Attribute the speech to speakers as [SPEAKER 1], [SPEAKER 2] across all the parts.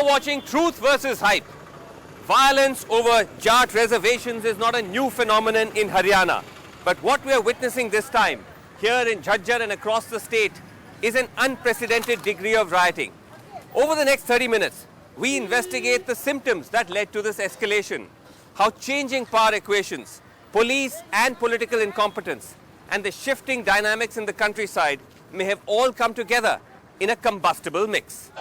[SPEAKER 1] now watching Truth versus Hype. Violence over Jat reservations is not a new phenomenon in Haryana. But what we are witnessing this time, here in Jhajjar and across the state, is an unprecedented degree of rioting. Over the next 30 minutes, we investigate the symptoms that led to this escalation, how changing power equations, police and political incompetence, and the shifting dynamics in the countryside may have all come together in a combustible mix.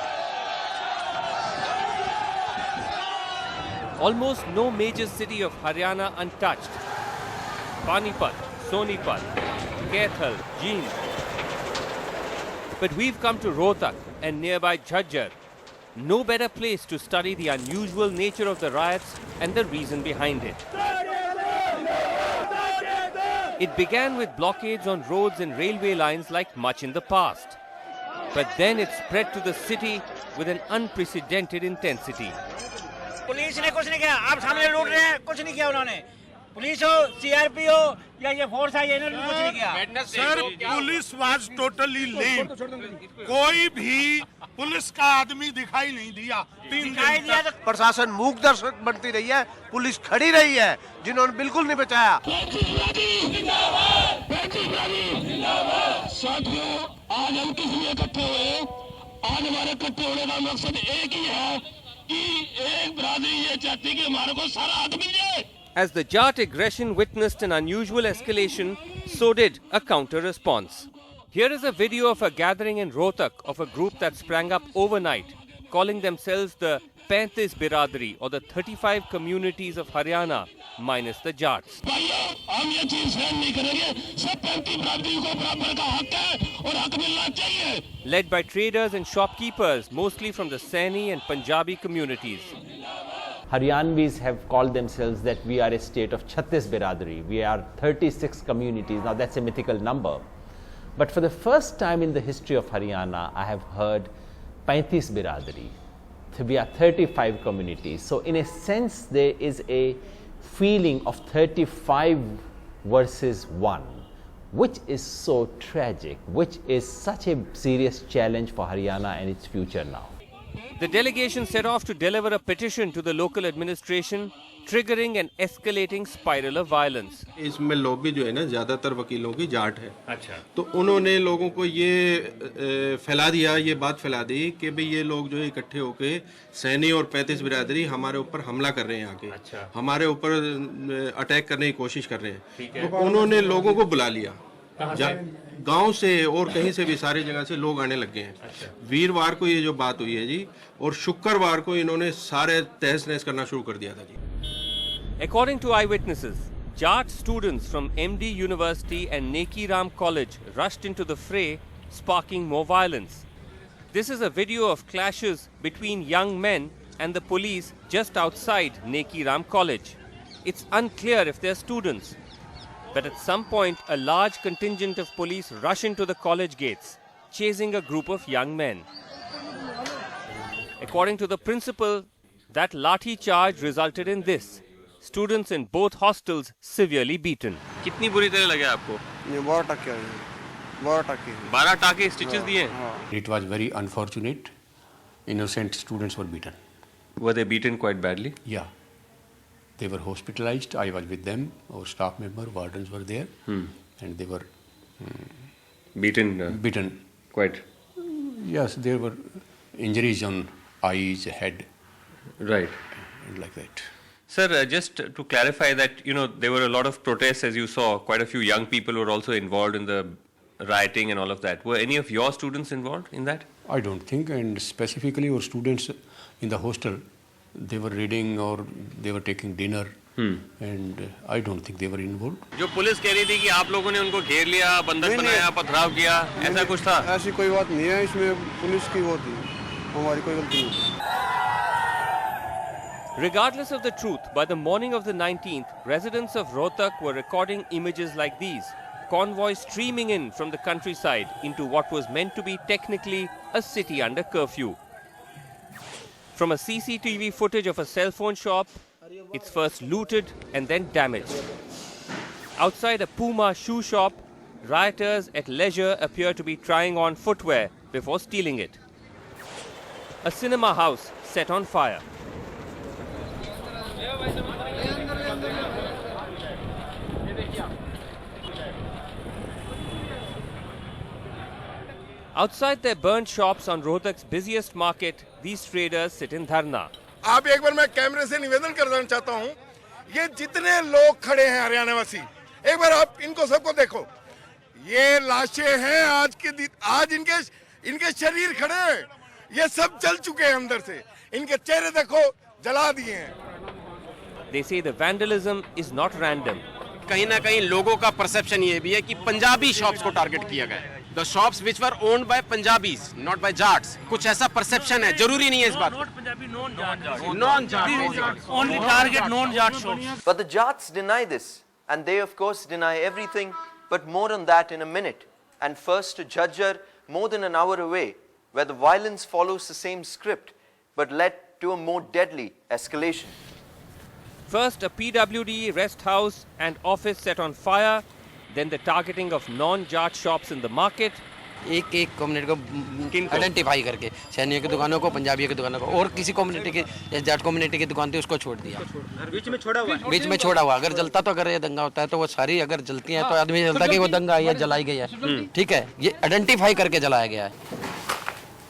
[SPEAKER 1] Almost no major city of Haryana untouched. Panipat, Sonipat, Kaithal, Jind. But we've come to Rohtak and nearby Jhajjar. No better place to study the unusual nature of the riots and the reason behind it. It began with blockades on roads and railway lines like much in the past. But then it spread to the city with an unprecedented intensity.
[SPEAKER 2] Police ने कुछ नहीं किया, आप सामने लूट रहे हैं, कुछ नहीं किया उन्होंने। पुलिस हो, सीआरपी हो या ये फोर्स है, इन्होंने कुछ नहीं किया।
[SPEAKER 3] सर, पुलिस वाज टोटली लेम। कोई भी पुलिस का आदमी दिखाई नहीं दिया। 3 दिन तक
[SPEAKER 4] प्रशासन मूक दर्शक बनती रही है, पुलिस खड़ी रही है, जिन्होंने बिल्कुल नहीं बचाया।
[SPEAKER 5] साथियों, आज हम किस लिए इकट्ठे हुए? आज हमारे इकट्ठे होने का मकसद एक ही है।
[SPEAKER 1] As the Jat aggression witnessed an unusual escalation, so did a counter-response. Here is a video of a gathering in Rohtak of a group that sprang up overnight, calling themselves the 35 Biradari or the 35 communities of Haryana, minus the Jats. Led by traders and shopkeepers, mostly from the Saini and Punjabi communities.
[SPEAKER 6] Haryanvis have called themselves that we are a state of 36 Biradari. We are 36 communities. Now that's a mythical number. But for the first time in the history of Haryana, I have heard 35 Biradari. We are 35 communities. So in a sense, there is a feeling of 35 versus 1, which is so tragic, which is such a serious challenge for Haryana and its future now.
[SPEAKER 1] The delegation set off to deliver a petition to the local administration, triggering an escalating spiral of violence.
[SPEAKER 7] इसमें lobby जो है ना, ज़्यादातर वकीलों की जाट है। अच्छा। तो उन्होंने लोगों को ये फैला दिया, ये बात फैला दी कि भाई ये लोग जो है इकट्ठे होके सैनी और 35 बिरादरी हमारे ऊपर हमला कर रहे हैं आके। अच्छा। हमारे ऊपर अटैक करने की कोशिश कर रहे हैं। ठीक है। तो उन्होंने लोगों को बुला लिया। गांव से और कहीं से भी सारी जगह से लोग आने लग गए हैं। अच्छा। वीरवार को ये जो बात हुई है जी, और शुक्रवार को इन्होंने सारे तहस नहस करना शुरू कर दिया था जी।
[SPEAKER 1] According to eyewitnesses, Jat students from MD University and Neki Ram College rushed into the fray, sparking more violence. This is a video of clashes between young men and the police just outside Neki Ram College. It's unclear if they're students, but at some point a large contingent of police rush into the college gates, chasing a group of young men. According to the principal, that lathi charge resulted in this. Students in both hostels severely beaten. कितनी बुरी तरह लगे आपको?
[SPEAKER 4] ये 12 टके
[SPEAKER 1] 12 टाके stitches दिए?
[SPEAKER 8] It was very unfortunate. Innocent students were beaten.
[SPEAKER 1] Were they beaten quite badly?
[SPEAKER 8] Yeah. They were hospitalized. I was with them. Our staff member, wardens were there. And they were
[SPEAKER 1] beaten.
[SPEAKER 8] Beaten.
[SPEAKER 1] Quite.
[SPEAKER 8] Yes, there were injuries on eyes, head.
[SPEAKER 1] Right.
[SPEAKER 8] And like that.
[SPEAKER 1] Sir, just to clarify that, there were a lot of protests, as you saw. Quite a few young people were also involved in the rioting and all of that. Were any of your students involved in that?
[SPEAKER 8] I don't think. And specifically our students in the hostel, they were reading or they were taking dinner. And I don't think they were involved.
[SPEAKER 1] जो police कह रही थी कि आप लोगों ने उनको घेर लिया, बंधक बनाया, पथराव किया, ऐसा कुछ था?
[SPEAKER 4] ऐसी कोई बात नहीं है, इसमें पुलिस की वो थी, हमारी कोई गलती नहीं।
[SPEAKER 1] Regardless of the truth, by the morning of the 19th, residents of Rohtak were recording images like these. Convoys streaming in from the countryside into what was meant to be technically a city under curfew. From a CCTV footage of a cell phone shop, it's first looted and then damaged. Outside a Puma shoe shop, rioters at leisure appear to be trying on footwear before stealing it. A cinema house set on fire. Outside their burnt shops on Rohtak's busiest market, these traders sit in dharna.
[SPEAKER 3] आप एक बार मैं कैमरे से निवेदन करना चाहता हूँ, ये जितने लोग खड़े हैं हरियाणा वासी, एक बार आप इनको सबको देखो, ये लाशें हैं आज इनके शरीर खड़े हैं, ये सब जल चुके हैं अंदर से, इनके चेहरे देखो जला दिए हैं.
[SPEAKER 1] They say the vandalism is not random.
[SPEAKER 9] कहीं ना कहीं लोगों का परसेप्शन ये भी है कि पंजाबी शॉप्स को टारगेट किया गया है. The shops which were owned by Punjabis, not by Jats. कुछ ऐसा परसेप्शन है, जरूरी नहीं है इस बात. Non-Jats.
[SPEAKER 2] Only target non-Jat shops.
[SPEAKER 10] But the Jats deny this, and they of course deny everything, but more on that in a minute. And first to Jhajjar, more than an hour away, where the violence follows the same script, but led to a more deadly escalation.
[SPEAKER 1] First, a PWD rest house and office set on fire, then the targeting of non-Jat shops in the market.
[SPEAKER 9] एक एक community को identify करके सैनियों की दुकानों को, पंजाबियों की दुकानों को, और किसी कम्युनिटी की जाट कम्युनिटी की दुकान थी उसको छोड़ दिया. बीच में छोड़ा हुआ. अगर जलता तो अगर ये दंगा होता है तो वो सारी अगर जलती हैं तो आदमी जलता कि वो दंगा है, जलाई गई है. ठीक है, ये आइडेंटिफाई करके जलाया गया है.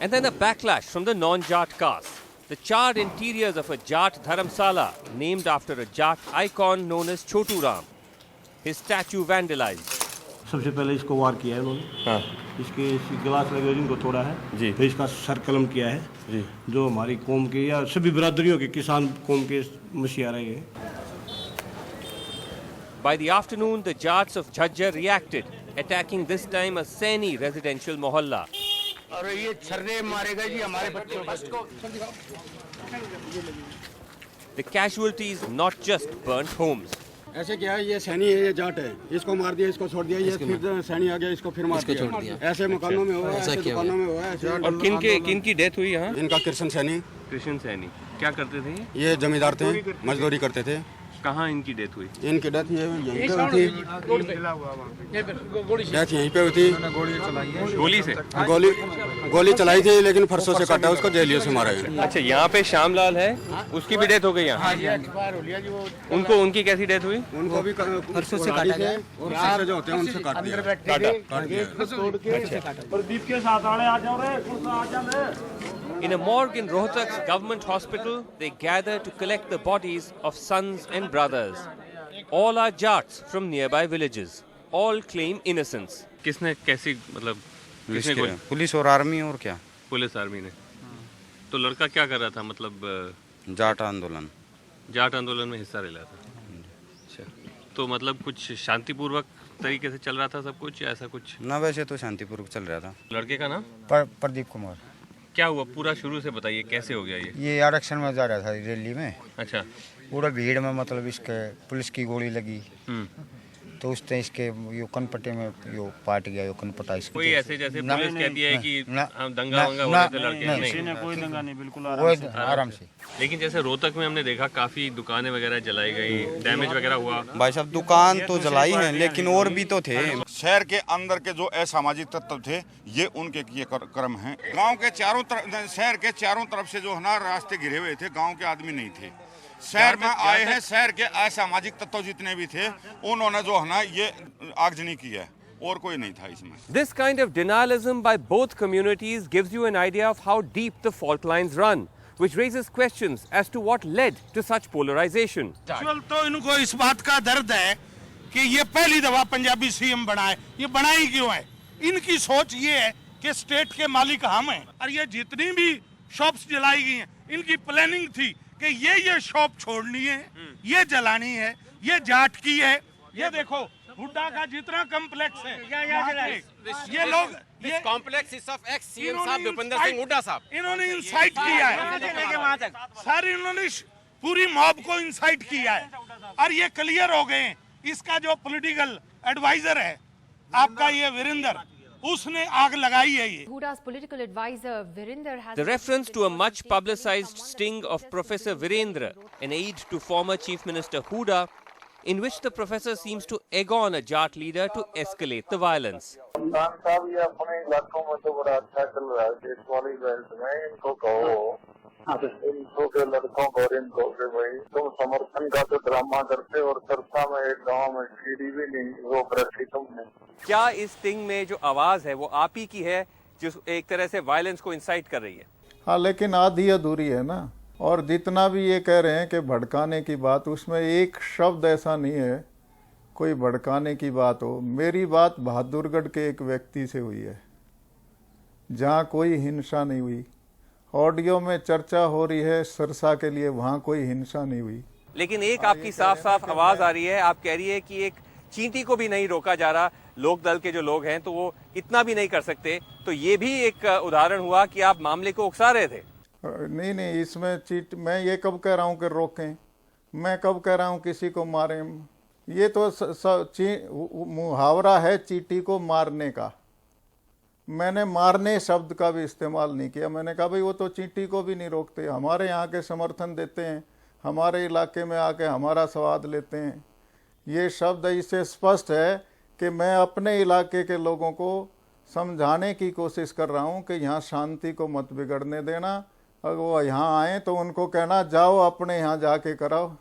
[SPEAKER 1] And then a backlash from the non-Jat caste. The charred interiors of a Jat Dharamsala named after a Jat icon known as Chotu Ram. His statue vandalized.
[SPEAKER 11] सबसे पहले इसको वार किया है उन्होंने. इसके गिलास लगे इनको तोड़ा है जी. फिर इसका सर कलम किया है जी. जो हमारी कौम के या सभी बिरादरियों के किसान कौम के मसीहा हैं.
[SPEAKER 1] By the afternoon, the Jats of Jhajjar reacted, attacking this time a Saini residential mohalla.
[SPEAKER 2] और ये छर्रे मारेगा जी हमारे बच्चों को.
[SPEAKER 1] The casualties not just burnt homes.
[SPEAKER 8] ऐसे क्या है, ये सैनी है, ये जाट है, इसको मार दिया, इसको छोड़ दिया, ये फिर सैनी आ गया, इसको फिर मार दिया. ऐसे मकानों में हुआ, ऐसे दुकानों में हुआ.
[SPEAKER 1] और किन की डेथ हुई यहाँ?
[SPEAKER 8] इनका कृष्ण सैनी
[SPEAKER 1] क्या करते थे?
[SPEAKER 8] ये जमींदार थे, मजदूरी करते थे.
[SPEAKER 1] कहाँ इनकी डेथ हुई?
[SPEAKER 8] इनकी डेथ यहीं पे हुई थी. डेथ यहीं पे हुई थी. गोली चलाई थी, लेकिन फरसों से काटा, उसको जेलियों से मारा है.
[SPEAKER 1] अच्छा, यहाँ पे श्यामलाल है, उसकी भी डेथ हो गई यहाँ. उनकी कैसी डेथ हुई?
[SPEAKER 8] उनको भी फरसों से काटा गया, और फरसे जो होते हैं उनसे काट दिया.
[SPEAKER 11] प्रदीप के साथ आ जाओ.
[SPEAKER 1] In a morgue in Rohtak's government hospital, they gather to collect the bodies of sons and brothers. All are Jats from nearby villages. All claim innocence. किसने कैसी मतलब
[SPEAKER 12] पुलिस और आर्मी. और क्या
[SPEAKER 1] पुलिस आर्मी ने. तो लड़का क्या कर रहा था, मतलब
[SPEAKER 12] जाट आंदोलन में हिस्सा ले रहा था.
[SPEAKER 1] अच्छा, तो मतलब कुछ शांतिपूर्वक तरीके से चल रहा था सब कुछ, ऐसा कुछ?
[SPEAKER 12] ना, वैसे तो शांतिपूर्वक चल रहा था.
[SPEAKER 1] लड़के का नाम
[SPEAKER 12] प्रदीप कुमार.
[SPEAKER 1] क्या हुआ पूरा शुरू से बताइए, कैसे हो गया
[SPEAKER 12] ये आरक्षण में जा रहा था रैली में.
[SPEAKER 1] अच्छा.
[SPEAKER 12] पूरा भीड़ में मतलब इसके पुलिस की गोली लगी, तो उस टाइम इसके यो कनपट्टे में यो पाट गया, यो कनपट्टा इसके.
[SPEAKER 1] कोई ऐसे जैसे पुलिस कहती है कि हम दंगा वंगा हो रहे थे लड़के? नहीं,
[SPEAKER 11] कोई दंगा नहीं, बिल्कुल
[SPEAKER 12] आराम से.
[SPEAKER 1] लेकिन जैसे रोहतक में हमने देखा काफी दुकानें वगैरह जलाई गई, डैमेज वगैरह हुआ.
[SPEAKER 12] भाई साहब, दुकान तो जलाई है, लेकिन और भी तो थे.
[SPEAKER 3] शहर के अंदर के जो असामाजिक तत्व थे, ये उनके किए कर्म हैं. गांव के चारों तरफ, शहर के चारों तरफ से जो है ना रास्ते घिरे हुए थे, गांव के आदमी नहीं थे. शहर में आए हैं, शहर के असामाजिक तत्व जितने भी थे, उन्होंने जो है ना ये आगजनी की है, और कोई नहीं था इसमें.
[SPEAKER 1] This kind of denialism by both communities gives you an idea of how deep the fault lines run, which raises questions as to what led to such polarization.
[SPEAKER 3] तो इनको इस बात का दर्द है कि ये पहली दफा पंजाबी सीएम बना है. ये बना ही क्यों है? इनकी सोच ये है कि स्टेट के मालिक हम हैं, और ये जितनी भी शॉप्स जलाई गई हैं, इनकी प्लानिंग थी कि ये शॉप छोड़नी है, ये जलानी है, ये जाट की है. ये देखो हुड्डा का जितना कम्प्लेक्स है, ये लोग
[SPEAKER 9] This complex is of ex-CM साहब भूपेंद्र सिंह हुड्डा साहब.
[SPEAKER 3] इन्होंने इंसाइट किया है, सारी इन्होंने पूरी मॉब को इंसाइट किया है, और ये क्लियर हो गए. इसका जो पॉलिटिकल एडवाइजर है आपका ये वीरेंद्र, उसने आग लगाई है. ये
[SPEAKER 13] Huda's political advisor Virender has
[SPEAKER 1] The reference to a much publicized sting of Professor Virendra, an aide to former Chief Minister Huda, in which the professor seems to egg on a Jat leader to escalate the violence.
[SPEAKER 14] साहब, ये अपने इलाकों में तो बड़ा अच्छा चल रहा है. देश वाली बेल्ट में इनको कहो इन दो के लड़कों को और इनको के भाई तुम समर्थन का तो ड्रामा करते और चर्चा में एक गांव में कीड़ी भी नहीं रोक रखी तुमने।
[SPEAKER 1] क्या इस स्टिंग में जो आवाज है वो आप ही की है जो एक तरह से वायलेंस को इंसाइट कर रही है?
[SPEAKER 15] हाँ, लेकिन आधी अधूरी है ना। और जितना भी ये कह रहे हैं कि भड़काने की बात, उसमें एक शब्द ऐसा नहीं है कोई भड़काने की बात हो। मेरी बात बहादुरगढ़ के एक व्यक्ति से हुई है जहाँ कोई हिंसा नहीं हुई। ऑडियो में चर्चा हो रही है सरसा के लिए, वहाँ कोई हिंसा नहीं हुई।
[SPEAKER 1] लेकिन एक आपकी साफ साफ आवाज आ रही है, आप कह रही है कि एक चींटी को भी नहीं रोका जा रहा। लोक दल के जो लोग हैं तो वो इतना भी नहीं कर सकते। तो ये भी एक उदाहरण हुआ कि आप मामले को उकसा रहे थे।
[SPEAKER 15] नहीं, इसमें मैं ये कब कह रहा हूँ कि रोकें? मैं कब कह रहा हूँ किसी को मारें? ये तो मुहावरा है चींटी को मारने का। मैंने मारने शब्द का भी इस्तेमाल नहीं किया। मैंने कहा भाई वो तो चींटी को भी नहीं रोकते, हमारे यहाँ के समर्थन देते हैं, हमारे इलाके में आके हमारा स्वाद लेते हैं। ये शब्द इससे स्पष्ट है कि मैं अपने इलाके के लोगों को समझाने की कोशिश कर रहा हूँ कि यहाँ शांति को मत बिगड़ने देना। अगर वो यहाँ आए तो उनको कहना जाओ अपने यहाँ जाके कराओ।